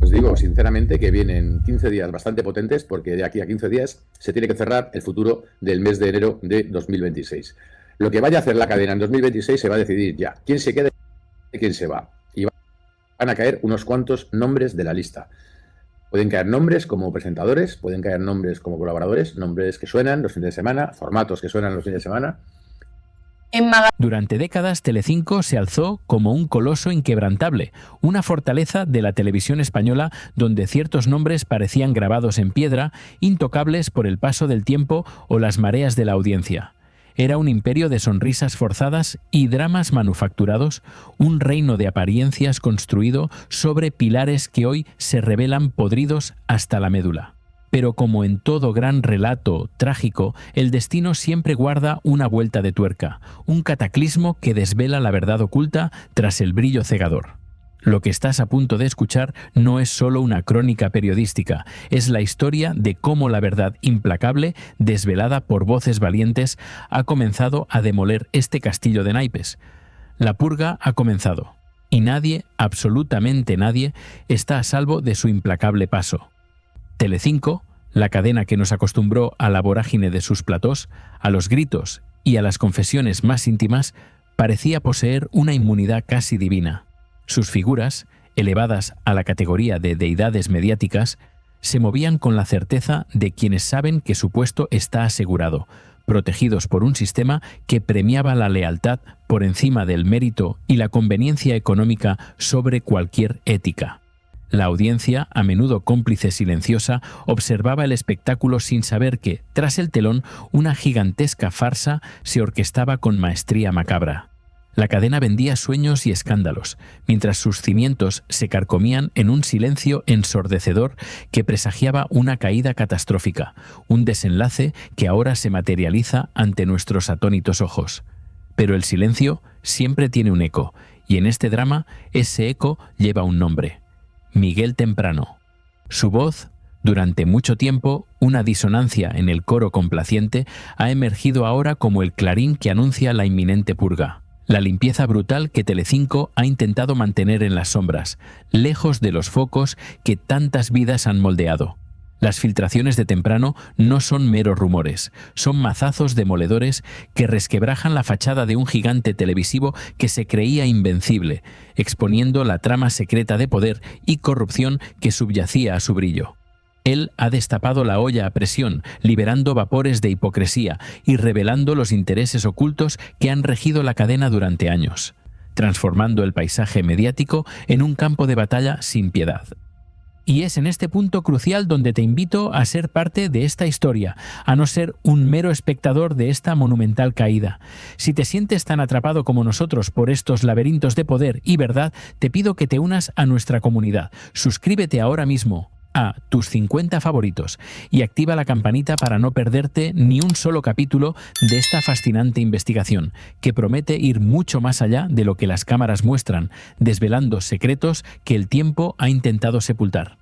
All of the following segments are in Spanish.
Os digo sinceramente que vienen 15 días bastante potentes, porque de aquí a 15 días se tiene que cerrar el futuro del mes de enero de 2026. Lo que vaya a hacer la cadena en 2026 se va a decidir ya. ¿Quién se queda y quién se va? Y van a caer unos cuantos nombres de la lista. Pueden caer nombres como presentadores, pueden caer nombres como colaboradores, nombres que suenan los fines de semana, formatos que suenan los fines de semana. Durante décadas, Telecinco se alzó como un coloso inquebrantable, una fortaleza de la televisión española donde ciertos nombres parecían grabados en piedra, intocables por el paso del tiempo o las mareas de la audiencia. Era un imperio de sonrisas forzadas y dramas manufacturados, un reino de apariencias construido sobre pilares que hoy se revelan podridos hasta la médula. Pero como en todo gran relato trágico, el destino siempre guarda una vuelta de tuerca, un cataclismo que desvela la verdad oculta tras el brillo cegador. Lo que estás a punto de escuchar no es solo una crónica periodística, es la historia de cómo la verdad implacable, desvelada por voces valientes, ha comenzado a demoler este castillo de naipes. La purga ha comenzado, y nadie, absolutamente nadie, está a salvo de su implacable paso. Telecinco, la cadena que nos acostumbró a la vorágine de sus platós, a los gritos y a las confesiones más íntimas, parecía poseer una inmunidad casi divina. Sus figuras, elevadas a la categoría de deidades mediáticas, se movían con la certeza de quienes saben que su puesto está asegurado, protegidos por un sistema que premiaba la lealtad por encima del mérito y la conveniencia económica sobre cualquier ética. La audiencia, a menudo cómplice silenciosa, observaba el espectáculo sin saber que, tras el telón, una gigantesca farsa se orquestaba con maestría macabra. La cadena vendía sueños y escándalos, mientras sus cimientos se carcomían en un silencio ensordecedor que presagiaba una caída catastrófica, un desenlace que ahora se materializa ante nuestros atónitos ojos. Pero el silencio siempre tiene un eco, y en este drama ese eco lleva un nombre: Miguel Temprano. Su voz, durante mucho tiempo, una disonancia en el coro complaciente, ha emergido ahora como el clarín que anuncia la inminente purga. La limpieza brutal que Telecinco ha intentado mantener en las sombras, lejos de los focos que tantas vidas han moldeado. Las filtraciones de Temprano no son meros rumores, son mazazos demoledores que resquebrajan la fachada de un gigante televisivo que se creía invencible, exponiendo la trama secreta de poder y corrupción que subyacía a su brillo. Él ha destapado la olla a presión, liberando vapores de hipocresía y revelando los intereses ocultos que han regido la cadena durante años, transformando el paisaje mediático en un campo de batalla sin piedad. Y es en este punto crucial donde te invito a ser parte de esta historia, a no ser un mero espectador de esta monumental caída. Si te sientes tan atrapado como nosotros por estos laberintos de poder y verdad, te pido que te unas a nuestra comunidad. Suscríbete ahora mismo a tus 50 favoritos y activa la campanita para no perderte ni un solo capítulo de esta fascinante investigación, que promete ir mucho más allá de lo que las cámaras muestran, desvelando secretos que el tiempo ha intentado sepultar.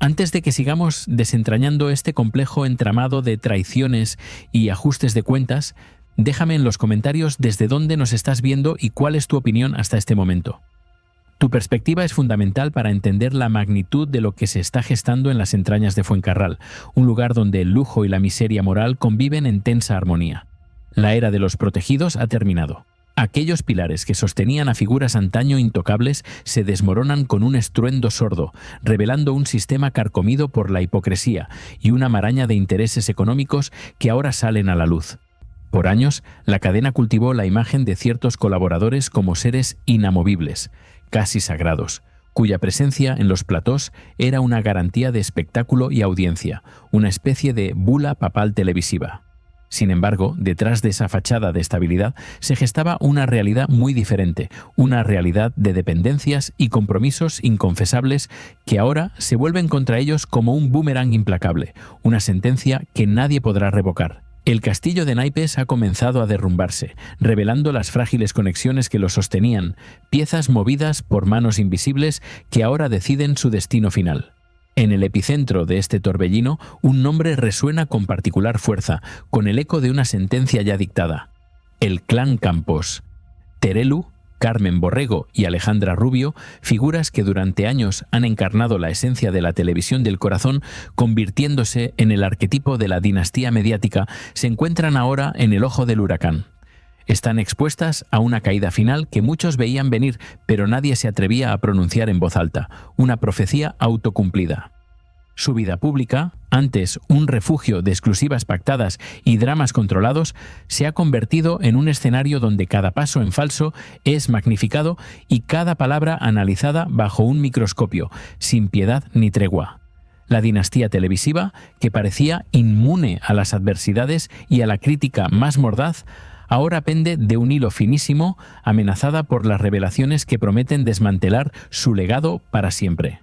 Antes de que sigamos desentrañando este complejo entramado de traiciones y ajustes de cuentas, déjame en los comentarios desde dónde nos estás viendo y cuál es tu opinión hasta este momento. Tu perspectiva es fundamental para entender la magnitud de lo que se está gestando en las entrañas de Fuencarral, un lugar donde el lujo y la miseria moral conviven en tensa armonía. La era de los protegidos ha terminado. Aquellos pilares que sostenían a figuras antaño intocables se desmoronan con un estruendo sordo, revelando un sistema carcomido por la hipocresía y una maraña de intereses económicos que ahora salen a la luz. Por años, la cadena cultivó la imagen de ciertos colaboradores como seres inamovibles, casi sagrados, cuya presencia en los platós era una garantía de espectáculo y audiencia, una especie de bula papal televisiva. Sin embargo, detrás de esa fachada de estabilidad se gestaba una realidad muy diferente, una realidad de dependencias y compromisos inconfesables que ahora se vuelven contra ellos como un boomerang implacable, una sentencia que nadie podrá revocar. El castillo de naipes ha comenzado a derrumbarse, revelando las frágiles conexiones que lo sostenían, piezas movidas por manos invisibles que ahora deciden su destino final. En el epicentro de este torbellino, un nombre resuena con particular fuerza, con el eco de una sentencia ya dictada: el clan Campos. Terelu, Carmen Borrego y Alejandra Rubio, figuras que durante años han encarnado la esencia de la televisión del corazón, convirtiéndose en el arquetipo de la dinastía mediática, se encuentran ahora en el ojo del huracán. Están expuestas a una caída final que muchos veían venir, pero nadie se atrevía a pronunciar en voz alta, una profecía autocumplida. Su vida pública, antes un refugio de exclusivas pactadas y dramas controlados, se ha convertido en un escenario donde cada paso en falso es magnificado y cada palabra analizada bajo un microscopio, sin piedad ni tregua. La dinastía televisiva, que parecía inmune a las adversidades y a la crítica más mordaz, ahora pende de un hilo finísimo, amenazada por las revelaciones que prometen desmantelar su legado para siempre.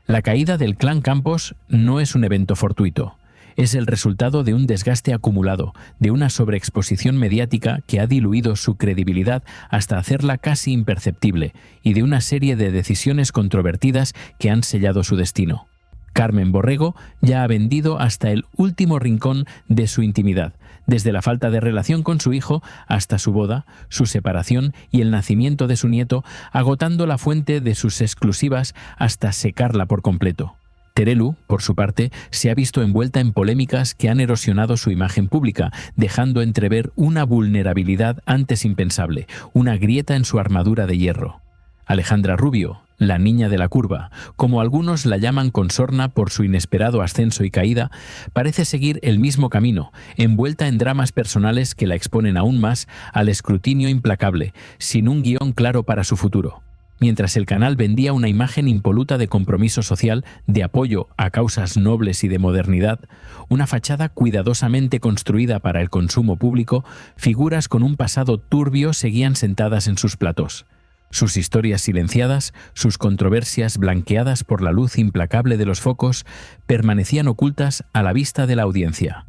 La caída del clan Campos no es un evento fortuito. Es el resultado de un desgaste acumulado, de una sobreexposición mediática que ha diluido su credibilidad hasta hacerla casi imperceptible, y de una serie de decisiones controvertidas que han sellado su destino. Carmen Borrego ya ha vendido hasta el último rincón de su intimidad, desde la falta de relación con su hijo hasta su boda, su separación y el nacimiento de su nieto, agotando la fuente de sus exclusivas hasta secarla por completo. Terelu, por su parte, se ha visto envuelta en polémicas que han erosionado su imagen pública, dejando entrever una vulnerabilidad antes impensable, una grieta en su armadura de hierro. Alejandra Rubio, la niña de la curva, como algunos la llaman con sorna por su inesperado ascenso y caída, parece seguir el mismo camino, envuelta en dramas personales que la exponen aún más al escrutinio implacable, sin un guión claro para su futuro. Mientras el canal vendía una imagen impoluta de compromiso social, de apoyo a causas nobles y de modernidad, una fachada cuidadosamente construida para el consumo público, figuras con un pasado turbio seguían sentadas en sus platós. Sus historias silenciadas, sus controversias blanqueadas por la luz implacable de los focos, permanecían ocultas a la vista de la audiencia.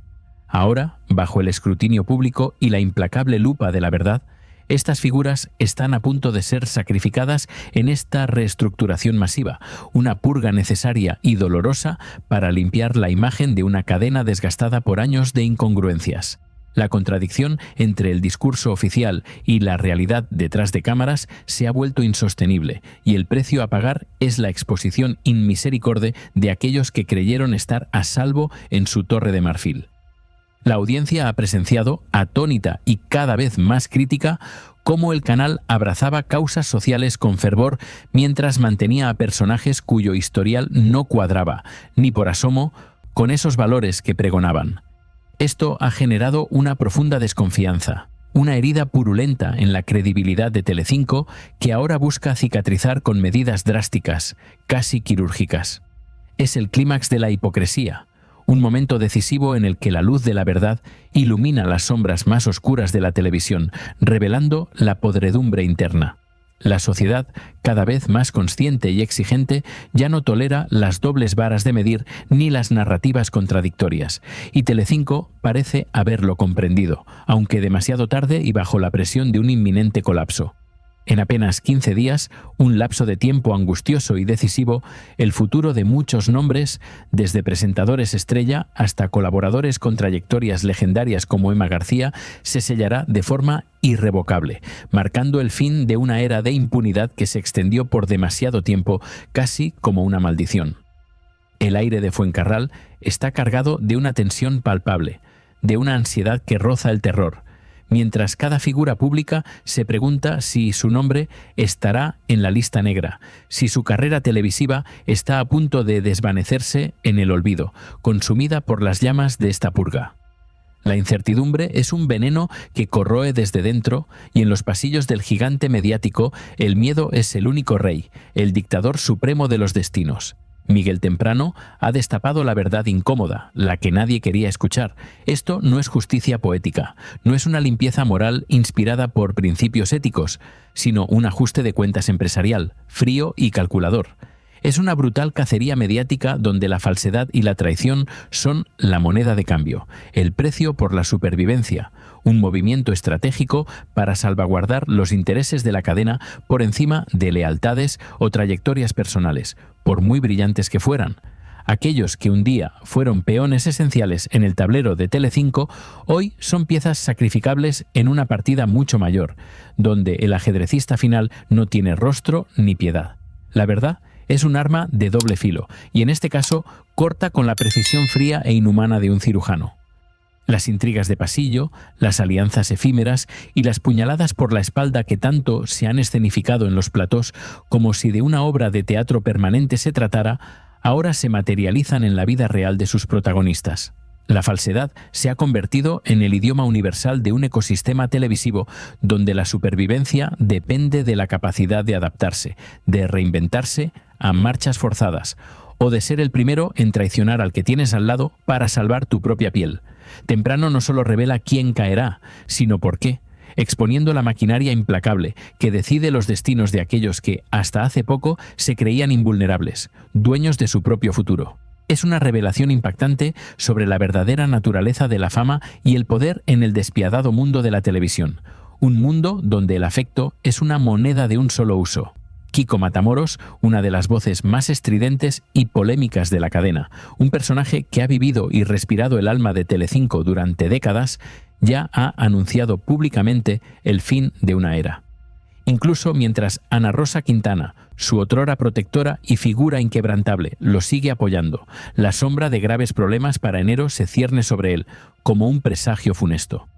Ahora, bajo el escrutinio público y la implacable lupa de la verdad, estas figuras están a punto de ser sacrificadas en esta reestructuración masiva, una purga necesaria y dolorosa para limpiar la imagen de una cadena desgastada por años de incongruencias. La contradicción entre el discurso oficial y la realidad detrás de cámaras se ha vuelto insostenible, y el precio a pagar es la exposición inmisericorde de aquellos que creyeron estar a salvo en su torre de marfil. La audiencia ha presenciado, atónita y cada vez más crítica, cómo el canal abrazaba causas sociales con fervor mientras mantenía a personajes cuyo historial no cuadraba, ni por asomo, con esos valores que pregonaban. Esto ha generado una profunda desconfianza, una herida purulenta en la credibilidad de Telecinco que ahora busca cicatrizar con medidas drásticas, casi quirúrgicas. Es el clímax de la hipocresía, un momento decisivo en el que la luz de la verdad ilumina las sombras más oscuras de la televisión, revelando la podredumbre interna. La sociedad, cada vez más consciente y exigente, ya no tolera las dobles varas de medir ni las narrativas contradictorias, y Telecinco parece haberlo comprendido, aunque demasiado tarde y bajo la presión de un inminente colapso. En apenas 15 días, un lapso de tiempo angustioso y decisivo, el futuro de muchos nombres, desde presentadores estrella hasta colaboradores con trayectorias legendarias como Emma García, se sellará de forma irrevocable, marcando el fin de una era de impunidad que se extendió por demasiado tiempo, casi como una maldición. El aire de Fuencarral está cargado de una tensión palpable, de una ansiedad que roza el terror, mientras cada figura pública se pregunta si su nombre estará en la lista negra, si su carrera televisiva está a punto de desvanecerse en el olvido, consumida por las llamas de esta purga. La incertidumbre es un veneno que corroe desde dentro, y en los pasillos del gigante mediático el miedo es el único rey, el dictador supremo de los destinos. Miguel Temprano ha destapado la verdad incómoda, la que nadie quería escuchar. Esto no es justicia poética, no es una limpieza moral inspirada por principios éticos, sino un ajuste de cuentas empresarial, frío y calculador. Es una brutal cacería mediática donde la falsedad y la traición son la moneda de cambio, el precio por la supervivencia, un movimiento estratégico para salvaguardar los intereses de la cadena por encima de lealtades o trayectorias personales, por muy brillantes que fueran. Aquellos que un día fueron peones esenciales en el tablero de Telecinco, hoy son piezas sacrificables en una partida mucho mayor, donde el ajedrecista final no tiene rostro ni piedad. La verdad es un arma de doble filo, y en este caso corta con la precisión fría e inhumana de un cirujano. Las intrigas de pasillo, las alianzas efímeras y las puñaladas por la espalda que tanto se han escenificado en los platós como si de una obra de teatro permanente se tratara, ahora se materializan en la vida real de sus protagonistas. La falsedad se ha convertido en el idioma universal de un ecosistema televisivo donde la supervivencia depende de la capacidad de adaptarse, de reinventarse a marchas forzadas, o de ser el primero en traicionar al que tienes al lado para salvar tu propia piel. Temprano no solo revela quién caerá, sino por qué, exponiendo la maquinaria implacable que decide los destinos de aquellos que, hasta hace poco, se creían invulnerables, dueños de su propio futuro. Es una revelación impactante sobre la verdadera naturaleza de la fama y el poder en el despiadado mundo de la televisión, un mundo donde el afecto es una moneda de un solo uso. Kiko Matamoros, una de las voces más estridentes y polémicas de la cadena, un personaje que ha vivido y respirado el alma de Telecinco durante décadas, ya ha anunciado públicamente el fin de una era. Incluso mientras Ana Rosa Quintana, su otrora protectora y figura inquebrantable, lo sigue apoyando, la sombra de graves problemas para enero se cierne sobre él, como un presagio funesto.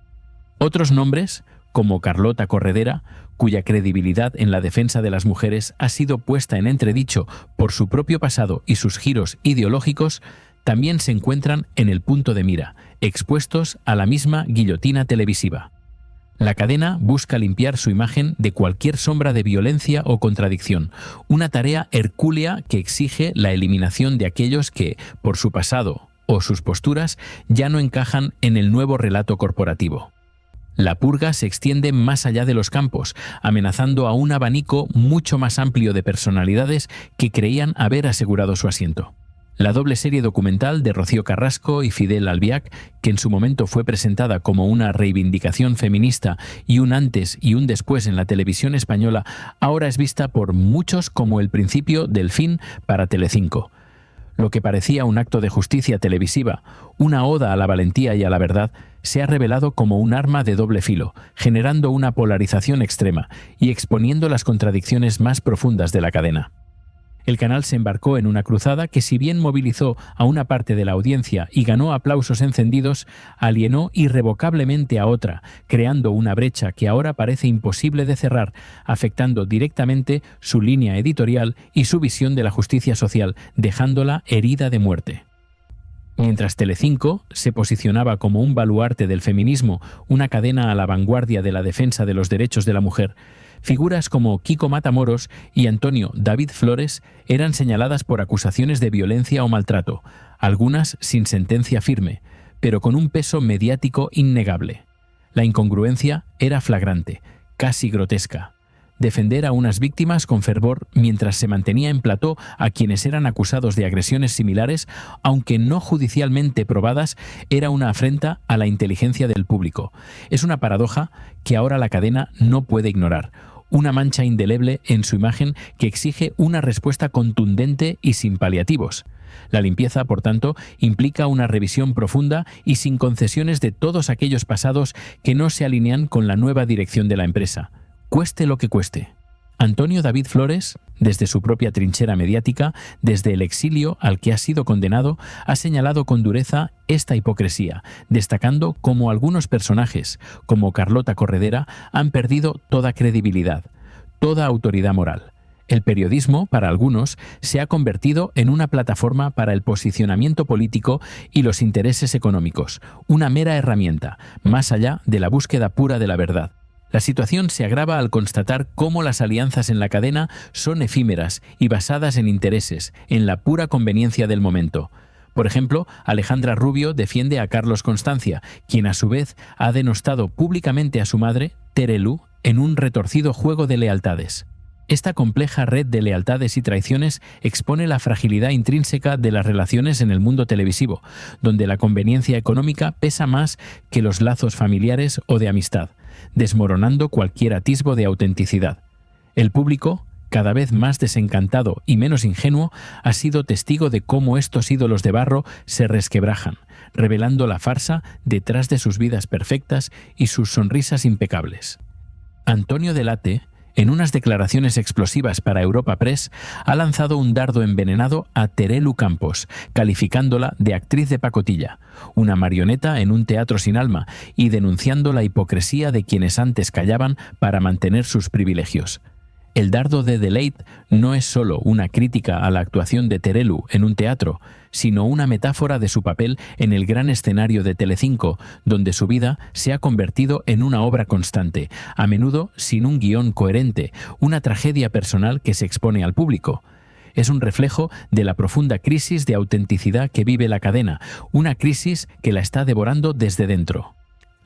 Otros nombres, como Carlota Corredera, cuya credibilidad en la defensa de las mujeres ha sido puesta en entredicho por su propio pasado y sus giros ideológicos, también se encuentran en el punto de mira, expuestos a la misma guillotina televisiva. La cadena busca limpiar su imagen de cualquier sombra de violencia o contradicción, una tarea hercúlea que exige la eliminación de aquellos que, por su pasado o sus posturas, ya no encajan en el nuevo relato corporativo. La purga se extiende más allá de los campos, amenazando a un abanico mucho más amplio de personalidades que creían haber asegurado su asiento. La doble serie documental de Rocío Carrasco y Fidel Albiac, que en su momento fue presentada como una reivindicación feminista y un antes y un después en la televisión española, ahora es vista por muchos como el principio del fin para Telecinco. Lo que parecía un acto de justicia televisiva, una oda a la valentía y a la verdad, se ha revelado como un arma de doble filo, generando una polarización extrema y exponiendo las contradicciones más profundas de la cadena. El canal se embarcó en una cruzada que, si bien movilizó a una parte de la audiencia y ganó aplausos encendidos, alienó irrevocablemente a otra, creando una brecha que ahora parece imposible de cerrar, afectando directamente su línea editorial y su visión de la justicia social, dejándola herida de muerte. Mientras Telecinco se posicionaba como un baluarte del feminismo, una cadena a la vanguardia de la defensa de los derechos de la mujer, figuras como Kiko Matamoros y Antonio David Flores eran señaladas por acusaciones de violencia o maltrato, algunas sin sentencia firme, pero con un peso mediático innegable. La incongruencia era flagrante, casi grotesca. Defender a unas víctimas con fervor mientras se mantenía en plató a quienes eran acusados de agresiones similares, aunque no judicialmente probadas, era una afrenta a la inteligencia del público. Es una paradoja que ahora la cadena no puede ignorar. Una mancha indeleble en su imagen que exige una respuesta contundente y sin paliativos. La limpieza, por tanto, implica una revisión profunda y sin concesiones de todos aquellos pasados que no se alinean con la nueva dirección de la empresa, cueste lo que cueste. Antonio David Flores, desde su propia trinchera mediática, desde el exilio al que ha sido condenado, ha señalado con dureza esta hipocresía, destacando cómo algunos personajes, como Carlota Corredera, han perdido toda credibilidad, toda autoridad moral. El periodismo, para algunos, se ha convertido en una plataforma para el posicionamiento político y los intereses económicos, una mera herramienta, más allá de la búsqueda pura de la verdad. La situación se agrava al constatar cómo las alianzas en la cadena son efímeras y basadas en intereses, en la pura conveniencia del momento. Por ejemplo, Alejandra Rubio defiende a Carlos Constancia, quien a su vez ha denostado públicamente a su madre, Terelu, en un retorcido juego de lealtades. Esta compleja red de lealtades y traiciones expone la fragilidad intrínseca de las relaciones en el mundo televisivo, donde la conveniencia económica pesa más que los lazos familiares o de amistad, desmoronando cualquier atisbo de autenticidad. El público, cada vez más desencantado y menos ingenuo, ha sido testigo de cómo estos ídolos de barro se resquebrajan, revelando la farsa detrás de sus vidas perfectas y sus sonrisas impecables. Antonio Delate, en unas declaraciones explosivas para Europa Press, ha lanzado un dardo envenenado a Terelu Campos, calificándola de actriz de pacotilla, una marioneta en un teatro sin alma, y denunciando la hipocresía de quienes antes callaban para mantener sus privilegios. El dardo de Delate no es solo una crítica a la actuación de Terelu en un teatro, sino una metáfora de su papel en el gran escenario de Telecinco, donde su vida se ha convertido en una obra constante, a menudo sin un guión coherente, una tragedia personal que se expone al público. Es un reflejo de la profunda crisis de autenticidad que vive la cadena, una crisis que la está devorando desde dentro.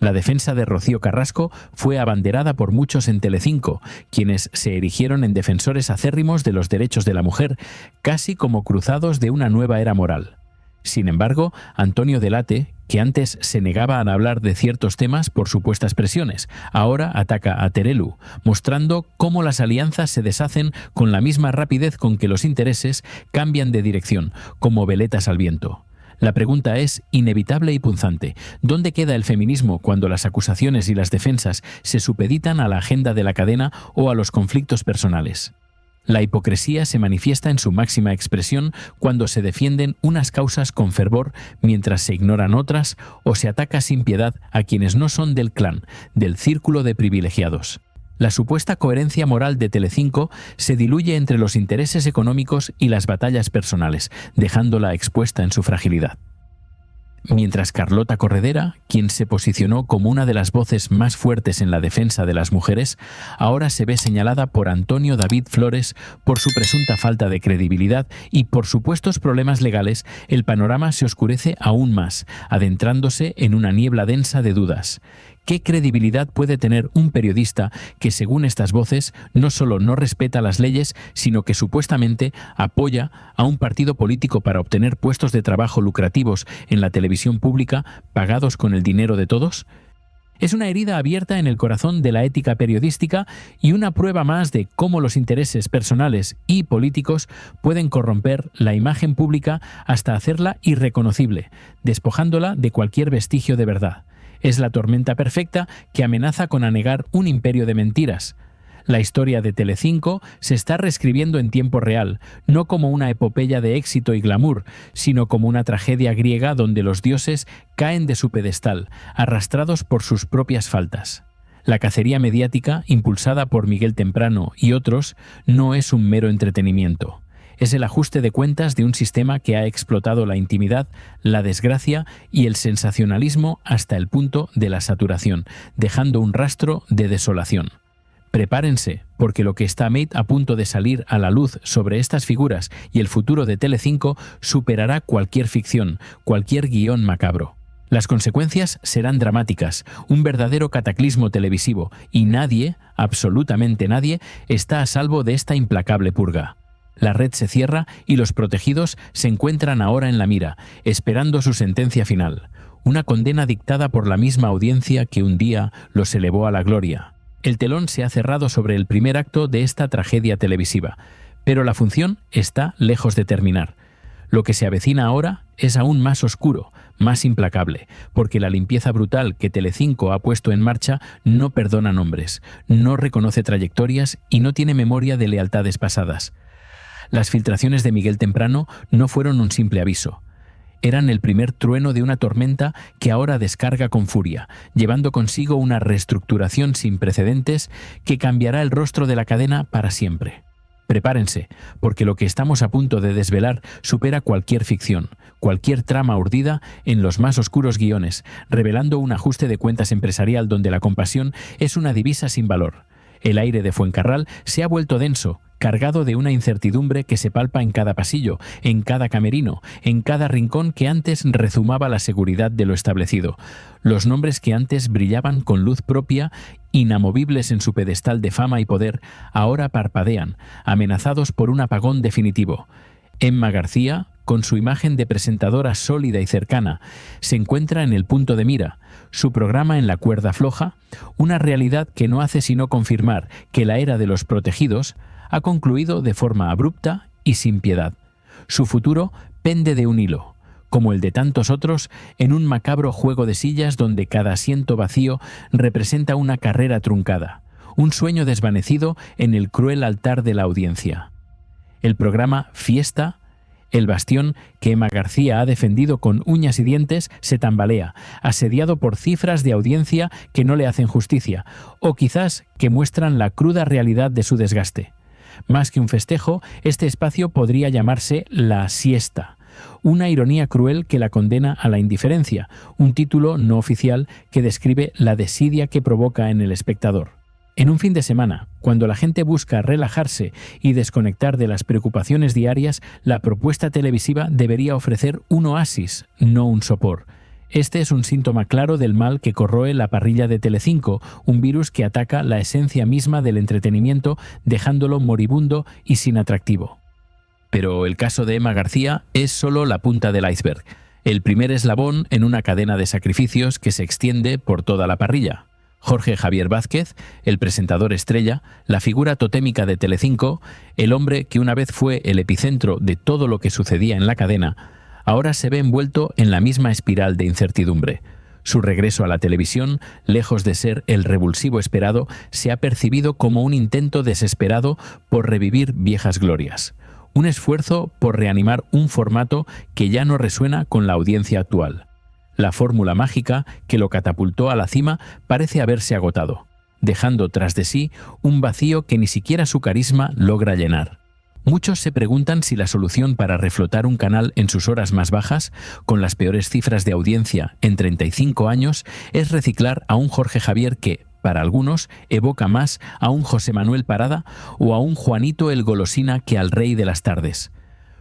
La defensa de Rocío Carrasco fue abanderada por muchos en Telecinco, quienes se erigieron en defensores acérrimos de los derechos de la mujer, casi como cruzados de una nueva era moral. Sin embargo, Antonio Delate, que antes se negaba a hablar de ciertos temas por supuestas presiones, ahora ataca a Terelu, mostrando cómo las alianzas se deshacen con la misma rapidez con que los intereses cambian de dirección, como veletas al viento. La pregunta es inevitable y punzante. ¿Dónde queda el feminismo cuando las acusaciones y las defensas se supeditan a la agenda de la cadena o a los conflictos personales? La hipocresía se manifiesta en su máxima expresión cuando se defienden unas causas con fervor mientras se ignoran otras o se ataca sin piedad a quienes no son del clan, del círculo de privilegiados. La supuesta coherencia moral de Telecinco se diluye entre los intereses económicos y las batallas personales, dejándola expuesta en su fragilidad. Mientras Carlota Corredera, quien se posicionó como una de las voces más fuertes en la defensa de las mujeres, ahora se ve señalada por Antonio David Flores por su presunta falta de credibilidad y por supuestos problemas legales, el panorama se oscurece aún más, adentrándose en una niebla densa de dudas. ¿Qué credibilidad puede tener un periodista que, según estas voces, no solo no respeta las leyes, sino que supuestamente apoya a un partido político para obtener puestos de trabajo lucrativos en la televisión pública pagados con el dinero de todos? Es una herida abierta en el corazón de la ética periodística y una prueba más de cómo los intereses personales y políticos pueden corromper la imagen pública hasta hacerla irreconocible, despojándola de cualquier vestigio de verdad. Es la tormenta perfecta que amenaza con anegar un imperio de mentiras. La historia de Telecinco se está reescribiendo en tiempo real, no como una epopeya de éxito y glamour, sino como una tragedia griega donde los dioses caen de su pedestal, arrastrados por sus propias faltas. La cacería mediática, impulsada por Miguel Temprano y otros, no es un mero entretenimiento. Es el ajuste de cuentas de un sistema que ha explotado la intimidad, la desgracia y el sensacionalismo hasta el punto de la saturación, dejando un rastro de desolación. Prepárense, porque lo que está a punto de salir a la luz sobre estas figuras y el futuro de Telecinco superará cualquier ficción, cualquier guión macabro. Las consecuencias serán dramáticas, un verdadero cataclismo televisivo, y nadie, absolutamente nadie, está a salvo de esta implacable purga. La red se cierra y los protegidos se encuentran ahora en la mira, esperando su sentencia final, una condena dictada por la misma audiencia que un día los elevó a la gloria. El telón se ha cerrado sobre el primer acto de esta tragedia televisiva, pero la función está lejos de terminar. Lo que se avecina ahora es aún más oscuro, más implacable, porque la limpieza brutal que Telecinco ha puesto en marcha no perdona nombres, no reconoce trayectorias y no tiene memoria de lealtades pasadas. Las filtraciones de Miguel Temprano no fueron un simple aviso. Eran el primer trueno de una tormenta que ahora descarga con furia, llevando consigo una reestructuración sin precedentes que cambiará el rostro de la cadena para siempre. Prepárense, porque lo que estamos a punto de desvelar supera cualquier ficción, cualquier trama urdida en los más oscuros guiones, revelando un ajuste de cuentas empresarial donde la compasión es una divisa sin valor. El aire de Fuencarral se ha vuelto denso, cargado de una incertidumbre que se palpa en cada pasillo, en cada camerino, en cada rincón que antes rezumaba la seguridad de lo establecido. Los nombres que antes brillaban con luz propia, inamovibles en su pedestal de fama y poder, ahora parpadean, amenazados por un apagón definitivo. Emma García, con su imagen de presentadora sólida y cercana, se encuentra en el punto de mira. Su programa en la cuerda floja, una realidad que no hace sino confirmar que la era de los protegidos ha concluido de forma abrupta y sin piedad. Su futuro pende de un hilo, como el de tantos otros, en un macabro juego de sillas donde cada asiento vacío representa una carrera truncada, un sueño desvanecido en el cruel altar de la audiencia. El programa Fiesta, el bastión que Emma García ha defendido con uñas y dientes, se tambalea, asediado por cifras de audiencia que no le hacen justicia, o quizás que muestran la cruda realidad de su desgaste. Más que un festejo, este espacio podría llamarse La Siesta, una ironía cruel que la condena a la indiferencia, un título no oficial que describe la desidia que provoca en el espectador. En un fin de semana, cuando la gente busca relajarse y desconectar de las preocupaciones diarias, la propuesta televisiva debería ofrecer un oasis, no un sopor. Este es un síntoma claro del mal que corroe la parrilla de Telecinco, un virus que ataca la esencia misma del entretenimiento, dejándolo moribundo y sin atractivo. Pero el caso de Emma García es solo la punta del iceberg, el primer eslabón en una cadena de sacrificios que se extiende por toda la parrilla. Jorge Javier Vázquez, el presentador estrella, la figura totémica de Telecinco, el hombre que una vez fue el epicentro de todo lo que sucedía en la cadena, ahora se ve envuelto en la misma espiral de incertidumbre. Su regreso a la televisión, lejos de ser el revulsivo esperado, se ha percibido como un intento desesperado por revivir viejas glorias. Un esfuerzo por reanimar un formato que ya no resuena con la audiencia actual. La fórmula mágica que lo catapultó a la cima parece haberse agotado, dejando tras de sí un vacío que ni siquiera su carisma logra llenar. Muchos se preguntan si la solución para reflotar un canal en sus horas más bajas, con las peores cifras de audiencia en 35 años, es reciclar a un Jorge Javier que, para algunos, evoca más a un José Manuel Parada o a un Juanito el Golosina que al Rey de las Tardes.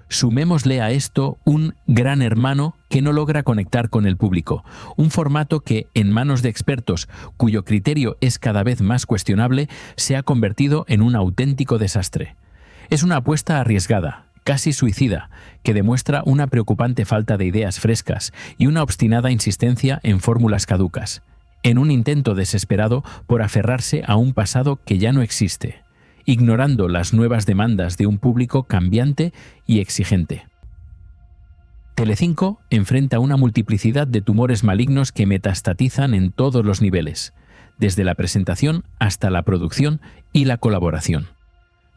Sumémosle a esto un Gran Hermano que no logra conectar con el público, un formato que, en manos de expertos cuyo criterio es cada vez más cuestionable, se ha convertido en un auténtico desastre. Es una apuesta arriesgada, casi suicida, que demuestra una preocupante falta de ideas frescas y una obstinada insistencia en fórmulas caducas, en un intento desesperado por aferrarse a un pasado que ya no existe, ignorando las nuevas demandas de un público cambiante y exigente. Telecinco enfrenta una multiplicidad de tumores malignos que metastatizan en todos los niveles, desde la presentación hasta la producción y la colaboración.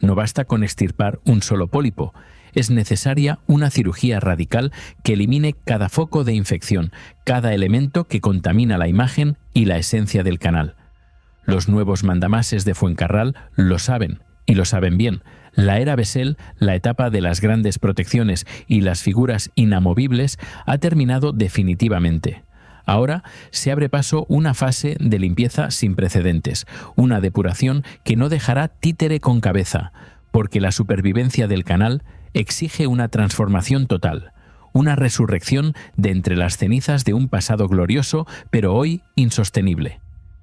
No basta con extirpar un solo pólipo, es necesaria una cirugía radical que elimine cada foco de infección, cada elemento que contamina la imagen y la esencia del canal. Los nuevos mandamases de Fuencarral lo saben, y lo saben bien. La era Besell, la etapa de las grandes protecciones y las figuras inamovibles, ha terminado definitivamente. Ahora se abre paso una fase de limpieza sin precedentes, una depuración que no dejará títere con cabeza, porque la supervivencia del canal exige una transformación total, una resurrección de entre las cenizas de un pasado glorioso, pero hoy insostenible.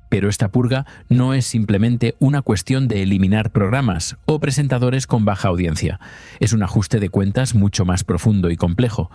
Pero esta purga no es simplemente una cuestión de eliminar programas o presentadores con baja audiencia. Es un ajuste de cuentas mucho más profundo y complejo.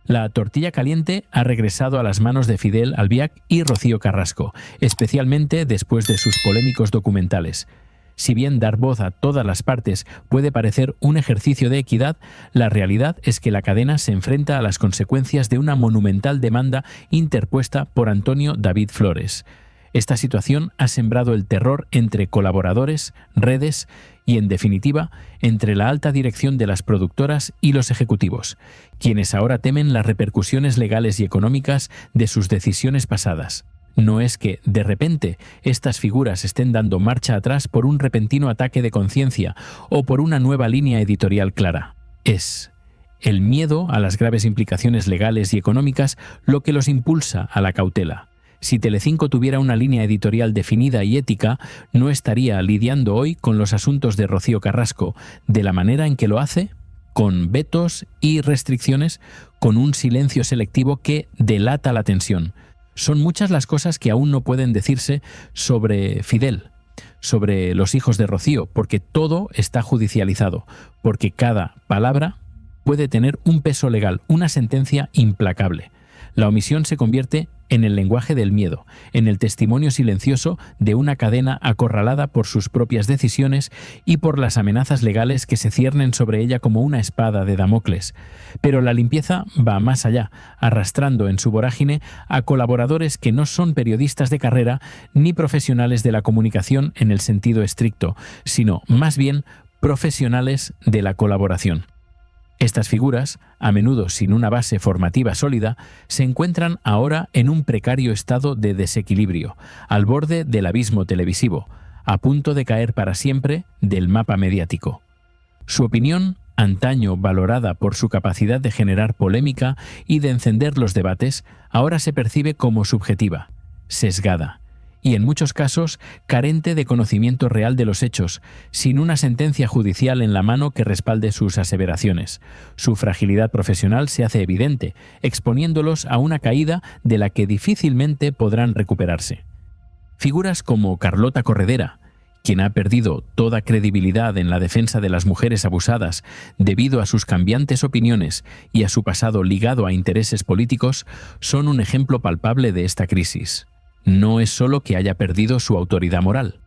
La tortilla caliente ha regresado a las manos de Fidel Albiac y Rocío Carrasco, especialmente después de sus polémicos documentales. Si bien dar voz a todas las partes puede parecer un ejercicio de equidad, la realidad es que la cadena se enfrenta a las consecuencias de una monumental demanda interpuesta por Antonio David Flores. Esta situación ha sembrado el terror entre colaboradores, redes y, en definitiva, entre la alta dirección de las productoras y los ejecutivos, quienes ahora temen las repercusiones legales y económicas de sus decisiones pasadas. No es que, de repente, estas figuras estén dando marcha atrás por un repentino ataque de conciencia o por una nueva línea editorial clara. Es el miedo a las graves implicaciones legales y económicas lo que los impulsa a la cautela. Si Telecinco tuviera una línea editorial definida y ética, no estaría lidiando hoy con los asuntos de Rocío Carrasco de la manera en que lo hace, con vetos y restricciones, con un silencio selectivo que delata la tensión. Son muchas las cosas que aún no pueden decirse sobre Fidel, sobre los hijos de Rocío, porque todo está judicializado, porque cada palabra puede tener un peso legal, una sentencia implacable. La omisión se convierte en el lenguaje del miedo, en el testimonio silencioso de una cadena acorralada por sus propias decisiones y por las amenazas legales que se ciernen sobre ella como una espada de Damocles. Pero la limpieza va más allá, arrastrando en su vorágine a colaboradores que no son periodistas de carrera ni profesionales de la comunicación en el sentido estricto, sino más bien profesionales de la colaboración. Estas figuras, a menudo sin una base formativa sólida, se encuentran ahora en un precario estado de desequilibrio, al borde del abismo televisivo, a punto de caer para siempre del mapa mediático. Su opinión, antaño valorada por su capacidad de generar polémica y de encender los debates, ahora se percibe como subjetiva, sesgada, y en muchos casos carente de conocimiento real de los hechos, sin una sentencia judicial en la mano que respalde sus aseveraciones. Su fragilidad profesional se hace evidente, exponiéndolos a una caída de la que difícilmente podrán recuperarse. Figuras como Carlota Corredera, quien ha perdido toda credibilidad en la defensa de las mujeres abusadas debido a sus cambiantes opiniones y a su pasado ligado a intereses políticos, son un ejemplo palpable de esta crisis. No es solo que haya perdido su autoridad moral,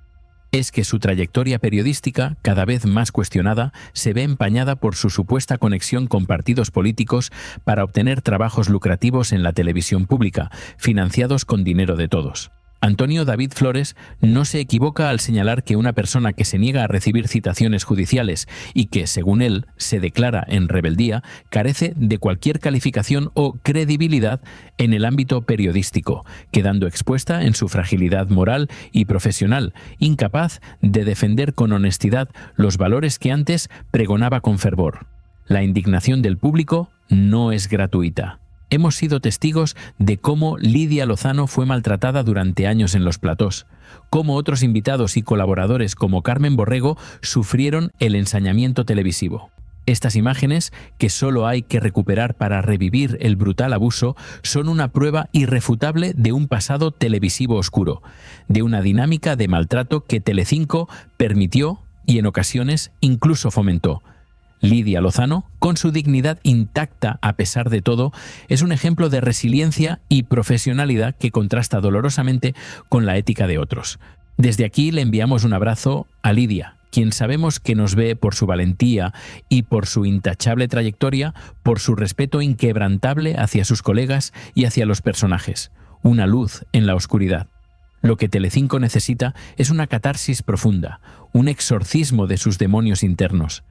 es que su trayectoria periodística, cada vez más cuestionada, se ve empañada por su supuesta conexión con partidos políticos para obtener trabajos lucrativos en la televisión pública, financiados con dinero de todos. Antonio David Flores no se equivoca al señalar que una persona que se niega a recibir citaciones judiciales y que, según él, se declara en rebeldía, carece de cualquier calificación o credibilidad en el ámbito periodístico, quedando expuesta en su fragilidad moral y profesional, incapaz de defender con honestidad los valores que antes pregonaba con fervor. La indignación del público no es gratuita. Hemos sido testigos de cómo Lidia Lozano fue maltratada durante años en los platós, cómo otros invitados y colaboradores como Carmen Borrego sufrieron el ensañamiento televisivo. Estas imágenes, que solo hay que recuperar para revivir el brutal abuso, son una prueba irrefutable de un pasado televisivo oscuro, de una dinámica de maltrato que Telecinco permitió y en ocasiones incluso fomentó. Lidia Lozano, con su dignidad intacta a pesar de todo, es un ejemplo de resiliencia y profesionalidad que contrasta dolorosamente con la ética de otros. Desde aquí le enviamos un abrazo a Lidia, quien sabemos que nos ve por su valentía y por su intachable trayectoria, por su respeto inquebrantable hacia sus colegas y hacia los personajes, una luz en la oscuridad. Lo que Telecinco necesita es una catarsis profunda, un exorcismo de sus demonios internos.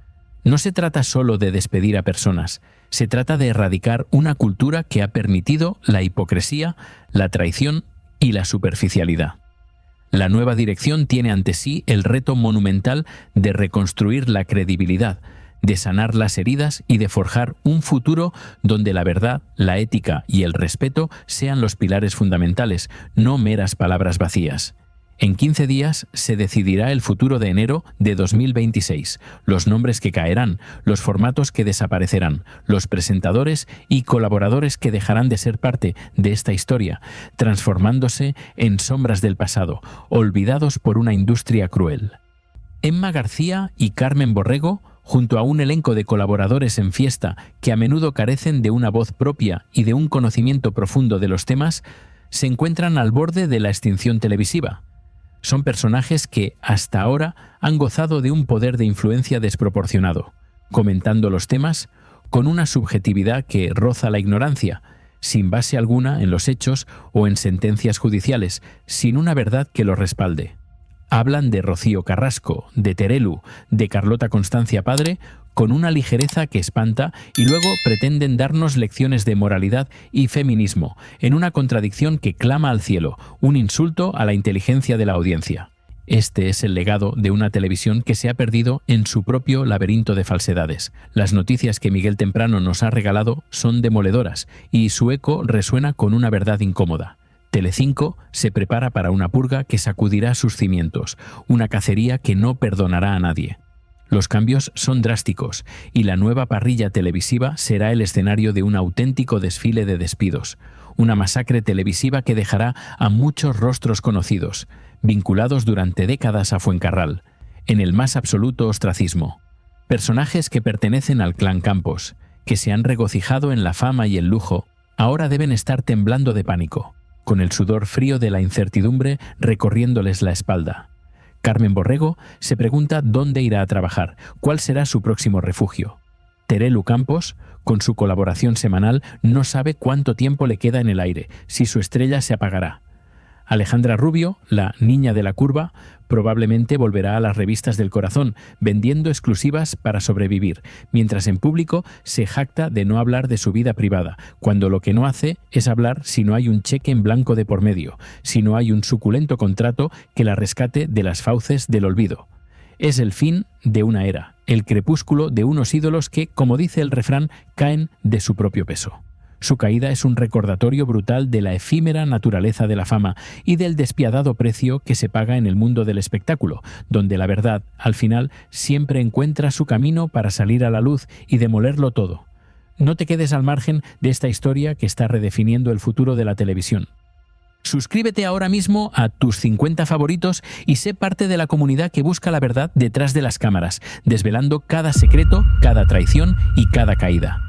No se trata solo de despedir a personas, se trata de erradicar una cultura que ha permitido la hipocresía, la traición y la superficialidad. La nueva dirección tiene ante sí el reto monumental de reconstruir la credibilidad, de sanar las heridas y de forjar un futuro donde la verdad, la ética y el respeto sean los pilares fundamentales, no meras palabras vacías. En 15 días se decidirá el futuro de enero de 2026, los nombres que caerán, los formatos que desaparecerán, los presentadores y colaboradores que dejarán de ser parte de esta historia, transformándose en sombras del pasado, olvidados por una industria cruel. Emma García y Carmen Borrego, junto a un elenco de colaboradores en fiesta que a menudo carecen de una voz propia y de un conocimiento profundo de los temas, se encuentran al borde de la extinción televisiva. Son personajes que, hasta ahora, han gozado de un poder de influencia desproporcionado, comentando los temas con una subjetividad que roza la ignorancia, sin base alguna en los hechos o en sentencias judiciales, sin una verdad que los respalde. Hablan de Rocío Carrasco, de Terelu, de Carlota Constancia Padre, con una ligereza que espanta y luego pretenden darnos lecciones de moralidad y feminismo, en una contradicción que clama al cielo, un insulto a la inteligencia de la audiencia. Este es el legado de una televisión que se ha perdido en su propio laberinto de falsedades. Las noticias que Miguel Temprano nos ha regalado son demoledoras y su eco resuena con una verdad incómoda. Telecinco se prepara para una purga que sacudirá sus cimientos, una cacería que no perdonará a nadie. Los cambios son drásticos y la nueva parrilla televisiva será el escenario de un auténtico desfile de despidos, una masacre televisiva que dejará a muchos rostros conocidos, vinculados durante décadas a Fuencarral, en el más absoluto ostracismo. Personajes que pertenecen al clan Campos, que se han regocijado en la fama y el lujo, Ahora deben estar temblando de pánico, con el sudor frío de la incertidumbre recorriéndoles la espalda. Carmen Borrego se pregunta dónde irá a trabajar, cuál será su próximo refugio. Terelu Campos, con su colaboración semanal, no sabe cuánto tiempo le queda en el aire, si su estrella se apagará. Alejandra Rubio, la niña de la curva, probablemente volverá a las revistas del corazón, vendiendo exclusivas para sobrevivir, mientras en público se jacta de no hablar de su vida privada, cuando lo que no hace es hablar si no hay un cheque en blanco de por medio, si no hay un suculento contrato que la rescate de las fauces del olvido. Es el fin de una era, el crepúsculo de unos ídolos que, como dice el refrán, caen de su propio peso. Su caída es un recordatorio brutal de la efímera naturaleza de la fama y del despiadado precio que se paga en el mundo del espectáculo, donde la verdad, al final, siempre encuentra su camino para salir a la luz y demolerlo todo. No te quedes al margen de esta historia que está redefiniendo el futuro de la televisión. Suscríbete ahora mismo a tus 50 favoritos y sé parte de la comunidad que busca la verdad detrás de las cámaras, desvelando cada secreto, cada traición y cada caída.